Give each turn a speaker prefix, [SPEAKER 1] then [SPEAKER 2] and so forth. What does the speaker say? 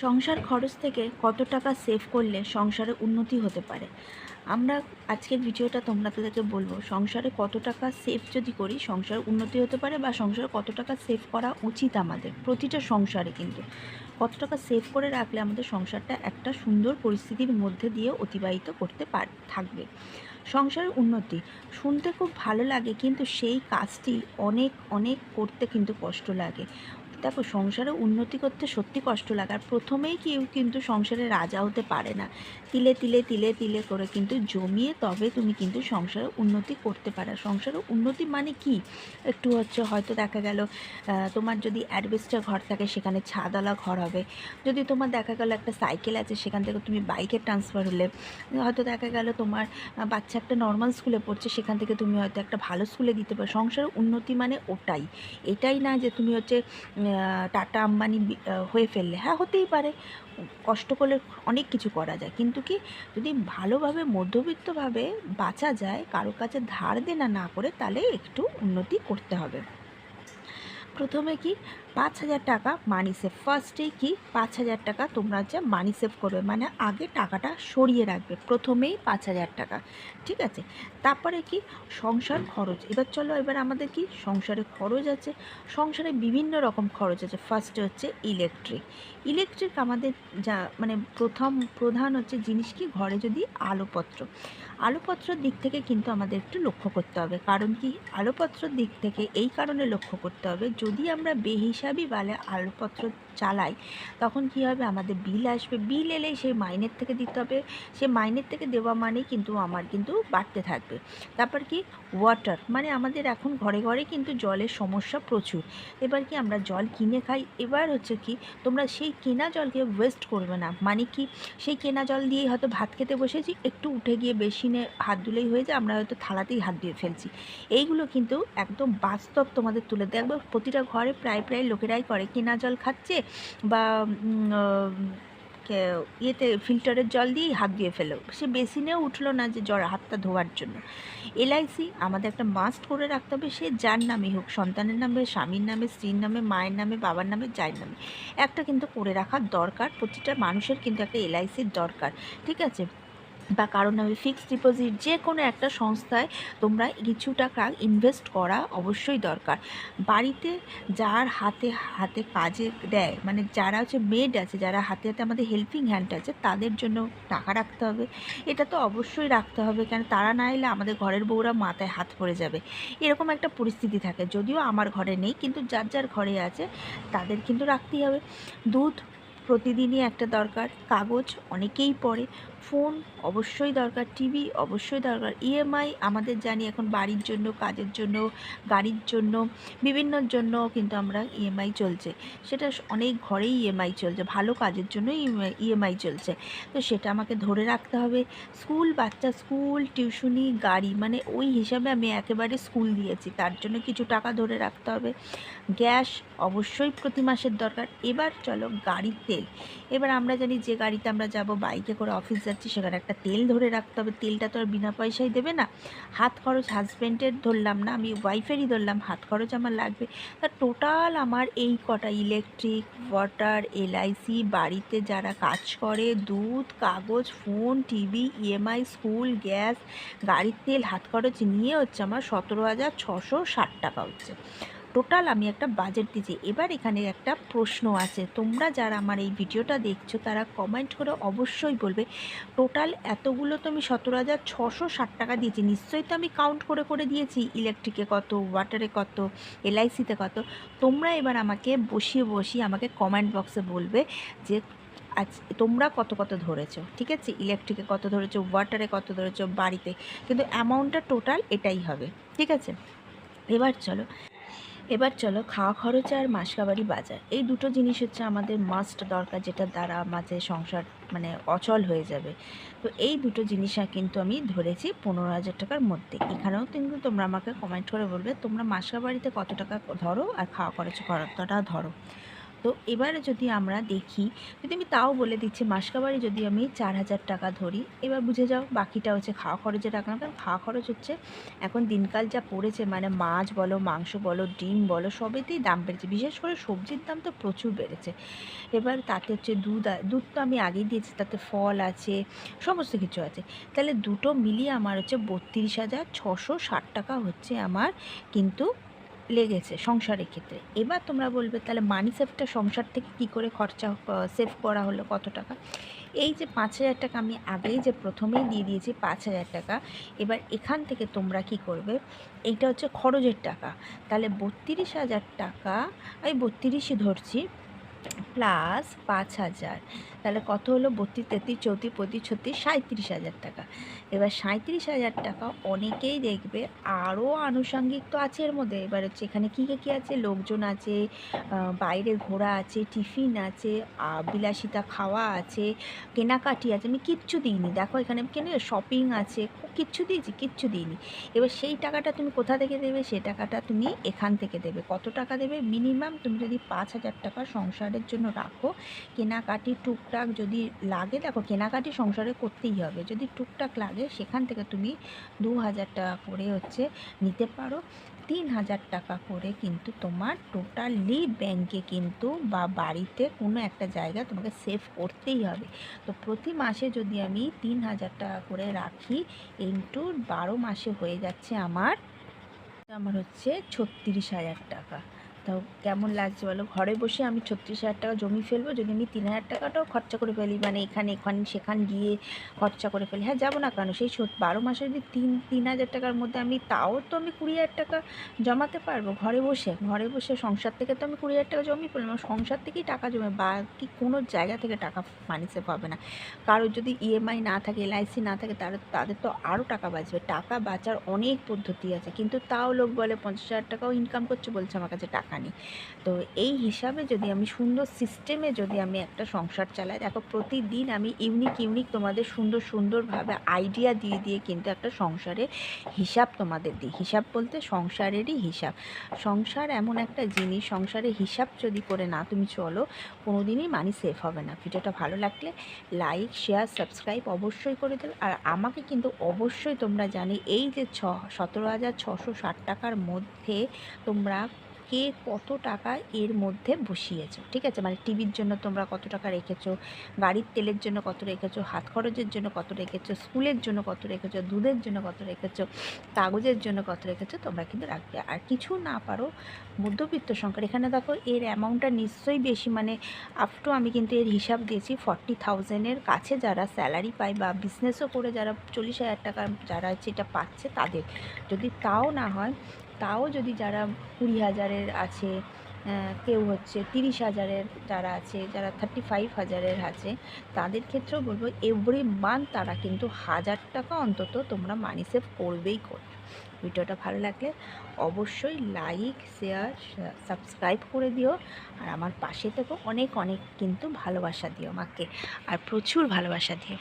[SPEAKER 1] সংসার খরচ থেকে কত টাকা সেভ করলে সংসারে উন্নতি হতে পারে। আমরা আজকের ভিডিওটা তোমাদেরকে বলবো সংসারে কত টাকা সেভ যদি করি সংসার উন্নতি হতে পারে, বা সংসারে কত টাকা সেভ করা উচিত আমাদের প্রতিটা সংসারে। কিন্তু কত টাকা সেভ করে রাখলে আমাদের সংসারটা একটা সুন্দর পরিস্থিতির মধ্যে দিয়ে অতিবাহিত করতে থাকবে। সংসারের উন্নতি শুনতে খুব ভালো লাগে, কিন্তু সেই কাজটি অনেক অনেক করতে কিন্তু কষ্ট লাগে। দেখো, সংসারে উন্নতি করতে সত্যি কষ্ট লাগে, আর প্রথমেই কেউ কিন্তু সংসারে রাজা হতে পারে না। তিলে তিলে তিলে তিলে করে কিন্তু জমিয়ে তবে তুমি কিন্তু সংসারে উন্নতি করতে পারো। সংসারে উন্নতি মানে কি, একটু হয়তো দেখা গেল তোমার যদি অ্যাডভেস্টার ঘর থাকে সেখানে ছাদওয়ালা ঘর হবে। যদি তোমার দেখা গেল একটা সাইকেল আছে সেখান থেকে তুমি বাইকে ট্রান্সফার হলে, হয়তো দেখা গেল তোমার বাচ্চা একটা নর্মাল স্কুলে পড়ছে সেখান থেকে তুমি হয়তো একটা ভালো স্কুলে দিতে পারো। সংসারের উন্নতি মানে ওটাই। এটাই না যে তুমি টাটা আম্বানি হয়ে ফেললে। হ্যাঁ, হতেই পারে, কষ্ট করলে অনেক কিছু করা যায়, কিন্তু কি যদি ভালোভাবে মধ্যবিত্তভাবে বাঁচা যায়, কারো কাছে ধার দেনা না করে, তাহলে একটু উন্নতি করতে হবে। প্রথমে কি 5,000 টাকা মানি সেভ, ফার্স্টেই কি 5,000 টাকা তোমরা মানি সেভ করবে, মানে আগে টাকাটা সরিয়ে রাখবে, প্রথমেই 5,000 টাকা। ঠিক আছে, তারপরে কি সংসার খরচ। এবার আমাদের কি সংসারে খরচ আছে, সংসারে বিভিন্ন রকম খরচ আছে। ফার্স্টে হচ্ছে ইলেকট্রিক আমাদের যা মানে প্রধান হচ্ছে জিনিস কি, ঘরে যদি আলোপত্রর দিক থেকে কিন্তু আমাদের একটু লক্ষ্য করতে হবে। কারণ কি আলোপত্রর দিক থেকে এই কারণে লক্ষ্য করতে হবে, যদি আমরা বেহিসাবি বালে আলোপত্র চালাই তখন কি হবে, আমাদের বিল আসবে। বিল এলেই সেই মাইনের থেকে দিতে হবে, সে মাইনের থেকে দেওয়া মানে কিন্তু আমার কিন্তু বাড়তে থাকবে। তারপর কি ওয়াটার, মানে আমাদের এখন ঘরে ঘরে কিন্তু জলের সমস্যা প্রচুর। এবার কি আমরা জল কিনে খাই। এবার হচ্ছে কি তোমরা সেই কেনা জলকে ওয়েস্ট করবে না, মানে কি সেই কেনা জল দিয়েই হয়তো ভাত খেতে বসেছি, একটু উঠে গিয়ে বেসিনে হাত ধুলেই হয়ে যায়, আমরা হয়তো থালাতেই হাত ধুয়ে ফেলছি। এইগুলো কিন্তু একদম বাস্তব তোমাদের তুলে দেখবে, প্রতিটা ঘরে প্রায় প্রায় লোকেরাই করে, কেনা জল খাচ্ছে বা ইয়েতে ফিল্টারের জল দিয়েই হাত ধুয়ে ফেলো, সে বেসিনেও উঠলো না যে হাতটা ধোয়ার জন্য। এলআইসি আমাদের একটা মাস্ট করে রাখতে হবে, সে যার নামে হোক, সন্তানের নামে, স্বামীর নামে, স্ত্রীর নামে, মায়ের নামে, বাবার নামে, যার নামে একটা কিন্তু করে রাখার দরকার। প্রতিটা মানুষের কিন্তু একটা এলআইসির দরকার। ঠিক আছে, বা কারোর নামে ফিক্সড ডিপোজিট, যে কোনো একটা সংস্থায় তোমরা কিছু টাকা ইনভেস্ট করা অবশ্যই দরকার। বাড়িতে যার হাতে হাতে কাজে দেয়, মানে যারা মেড আছে, যারা হাতে হাতে আমাদের হেল্পিং হ্যান্ড আছে, তাদের জন্য টাকা রাখতে হবে। এটা তো অবশ্যই রাখতে হবে, কেন তারা না এলে আমাদের ঘরের বউরা মাথায় হাত পড়ে যাবে, এরকম একটা পরিস্থিতি থাকে। যদিও আমার ঘরে নেই, কিন্তু যার যার ঘরে আছে তাদের কিন্তু রাখতেই হবে। দুধ প্রতিদিনই একটা দরকার, কাগজ অনেকেই পড়ে, ফোন অবশ্যই দরকার, টিভি অবশ্যই দরকার। ইএমআই আমাদের জানি এখন বাড়ির জন্য, কাজের জন্য, গাড়ির জন্য, বিভিন্নর জন্য কিন্তু আমরা ইএমআই চলছে, সেটা অনেক ঘরেই ইএমআই চলছে, ভালো কাজের জন্য ইএমআই চলছে, তো সেটা আমাকে ধরে রাখতে হবে। বাচ্চা স্কুল, টিউশনি, গাড়ি, মানে ওই হিসাবে আমি একেবারে স্কুল দিয়েছি, তার জন্য কিছু টাকা ধরে রাখতে হবে। গ্যাস অবশ্যই প্রতি মাসের দরকার। এবার চলো গাড়ির তেল, এবার আমরা জানি যে গাড়িতে আমরা যাব, বাইকে করে অফিস যাচ্ছি, সেখানে একটা তেল ধরে রাখতে হবে। তেলটা তো আর বিনা পয়সায় দেবে না, হাত খরচ হাজব্যান্ডের ধরলাম না, আমি ওয়াইফেরই ধরলাম, হাত খরচ আমার লাগবে। তা টোটাল আমার এই কটা, ইলেকট্রিক, ওয়াটার, এলআইসি, বাড়িতে যারা কাজ করে, দুধ, কাগজ, phone, TV, EMI, school, gas, গাড়ির তেল, হাত খরচ নিয়ে হচ্ছে আমার 17,660 টাকা হচ্ছে। টোটাল আমি একটা বাজেট দিয়েছি। এবার এখানে একটা প্রশ্ন আছে, তোমরা যারা আমার এই ভিডিওটা দেখছো তারা কমেন্ট করে অবশ্যই বলবে, টোটাল এতগুলো তো আমি 17,660 টাকা দিয়েছি, নিশ্চয়ই তো আমি কাউন্ট করে করে দিয়েছি, ইলেকট্রিকে কত, ওয়াটারে কত, এলআইসিতে কত। তোমরা এবার আমাকে বসিয়ে বসিয়ে আমাকে কমেন্ট বক্সে বলবে যে আজ তোমরা কত কত ধরেছো। ঠিক আছে, ইলেকট্রিকে কত ধরেছো, ওয়াটারে কত ধরেছো, বাড়িতে, কিন্তু অ্যামাউন্টটা টোটাল এটাই হবে। ঠিক আছে, এবার চলো খাওয়া খরচ আর মাসকাবারি বাজার, এই দুটো জিনিস হচ্ছে আমাদের মাস্ট দরকার, যেটার দ্বারা আমাদের সংসার মানে অচল হয়ে যাবে। তো এই দুটো জিনিস কিন্তু আমি ধরেছি 15,000 টাকার মধ্যে। এখানেও কিন্তু তোমরা আমাকে কমেন্ট করে বলবে তোমরা মাসকাবারিতে কত টাকা ধরো আর খাওয়া খরচ কতটা ধরো। তো এবারে যদি আমরা দেখি, যদি আমি তাও বলে দিচ্ছি মাসকাবারি যদি আমি 4,000 টাকা ধরি, এবার বুঝে যাও বাকিটা হচ্ছে খাওয়া খরচে রাখলাম। কারণ খাওয়া খরচ হচ্ছে এখন দিনকাল যা পড়েছে, মানে মাছ বলো, মাংস বলো, ডিম বলো, সবেতেই দাম বেড়েছে, বিশেষ করে সবজির দাম তো প্রচুর বেড়েছে। এবার তাতে হচ্ছে দুধ তো আমি আগেই দিয়েছি, তাতে ফল আছে, সমস্ত কিছু আছে। তাহলে দুটো মিলিয়ে আমার হচ্ছে 32,660 টাকা হচ্ছে আমার কিন্তু লেগেছে সংসারের ক্ষেত্রে। এবার তোমরা বলবে তাহলে মানি সেভটা সংসার থেকে কি করে খরচা সেভ করা হলো কত টাকা? এই যে 5,000 টাকা আমি আগেই যে প্রথমেই দিয়ে দিয়েছি 5,000 টাকা, এবার এখান থেকে তোমরা কি করবে, এইটা হচ্ছে খরচের টাকা, তাহলে 32,000 টাকা, আমি 32ই ধরছি, প্লাস 5,000, তাহলে কত হলো? 32, 33, 34, 35, 36, 37,000 টাকা। এবার 37,000 টাকা অনেকেই দেখবে আরও আনুষঙ্গিক তো আছে এর মধ্যে। এবার হচ্ছে এখানে কী কী আছে, লোকজন আছে, বাইরে ঘোরা আছে, টিফিন আছে, বিলাসিতা খাওয়া আছে, কেনাকাটি আছে, আমি কিচ্ছু দিইনি। দেখো এখানে কেন শপিং আছে, কিচ্ছু দিয়েছি? কিচ্ছু দিইনি। এবার সেই টাকাটা তুমি কোথা থেকে দেবে? সেই টাকাটা তুমি এখান থেকে দেবে। কত টাকা দেবে? মিনিমাম তুমি যদি 5,000 টাকা সংসারের জন্য রাখো, কেনাকাটি টুকটাক যদি লাগে, দেখো কেনাকাটি সংসারে করতেই হবে, যদি টুকটাক লাগে সেখান থেকে তুমি 2,000 টাকা করে হচ্ছে নিতে পারো। 3,000 টাকা করে কিন্তু তোমার টোটালি ব্যাংকে কিন্তু বা বাড়িতে কোনো একটা জায়গা তোমাকে সেভ করতেই হবে। তো প্রতি মাসে যদি আমি 3,000 টাকা করে রাখি, ইন্টু 12 মাসে হয়ে যাচ্ছে আমার হচ্ছে 36,000 টাকা। তো কেমন লাগছে বলো? ঘরে বসে আমি 36,000 টাকা জমি ফেলবো, যদি আমি 3,000 টাকাটাও খরচা করে ফেলি, মানে এখানে সেখান গিয়ে খরচা করে ফেলি। হ্যাঁ, যাবো না কেন? সেই 12 মাসে যদি 3,000 টাকার মধ্যে আমি, তাও তো আমি 20,000 টাকা জমাতে পারবো ঘরে বসে সংসার থেকে তো আমি 20,000 টাকা জমিয়ে ফেললাম। সংসার থেকেই টাকা জমে, বাকি কোনো জায়গা থেকে টাকা মানি সেভ হবে না। কারোর যদি ইএমআই না থাকে, এলআইসি না থাকে, তাদের তো আরও টাকা বাঁচবে। টাকা বাঁচার অনেক পদ্ধতি আছে, কিন্তু তাও লোক বলে 50,000 টাকাও ইনকাম করছে, বলছে আমার কাছে টাকা নেই। তো এই হিসাবে যদি আমি সুন্দর সিস্টেমে যদি আমি একটা সংসার চালাই, দেখো প্রতিদিন আমি ইউনিক তোমাদের সুন্দরভাবে আইডিয়া দিয়ে কিন্তু একটা সংসারের হিসাব তোমাদের দিই। হিসাব বলতে সংসারেরই হিসাব। সংসার এমন একটা জিনিস, সংসারে হিসাব যদি করে না তুমি চলো, কোনো দিনই মানি সেভ হবে না। ভিডিওটা ভালো লাগলে লাইক, শেয়ার, সাবস্ক্রাইব অবশ্যই করে দেবে। আর আমাকে কিন্তু অবশ্যই তোমরা জানি এই যে 17,660 টাকার মধ্যে তোমরা কে কত টাকা এর মধ্যে বসিয়েছো, ঠিক আছে? মানে টিভির জন্য তোমরা কত টাকা রেখেছো, গাড়ির তেলের জন্য কত রেখেছো, হাত খরচের জন্য কত রেখেছো, স্কুলের জন্য কত রেখেছো, দুধের জন্য কত রেখেছো, কাগজের জন্য কত রেখেছো, তোমরা কিন্তু রাখবে। আর কিছু না পারো, মধ্যবিত্ত সংখ্যা, এখানে দেখো এর অ্যামাউন্টটা নিশ্চয়ই বেশি, মানে আপ টু আমি কিন্তু এর হিসাব দিয়েছি 40,000-এর কাছে যারা স্যালারি পায় বা বিজনেসও করে যারা 40,000 টাকা যারা সেটা পাচ্ছে তাদের। যদি তাও না হয়, তাও যদি যারা 20,000-এর আছে, কেউ হচ্ছে 30,000-এর যারা আছে, যারা 35,000-এর আছে, তাদের ক্ষেত্রেও বলবো এভরি মান্থ তারা কিন্তু 1,000 টাকা অন্তত তোমরা মানি সেভ করবেই করবে। ভিডিওটা ভালো লাগলে অবশ্যই লাইক, শেয়ার, সাবস্ক্রাইব করে দিও। আর আমার পাশে থেকো, অনেক কিন্তু ভালোবাসা দিও আমাকে, আর প্রচুর ভালোবাসা দিও।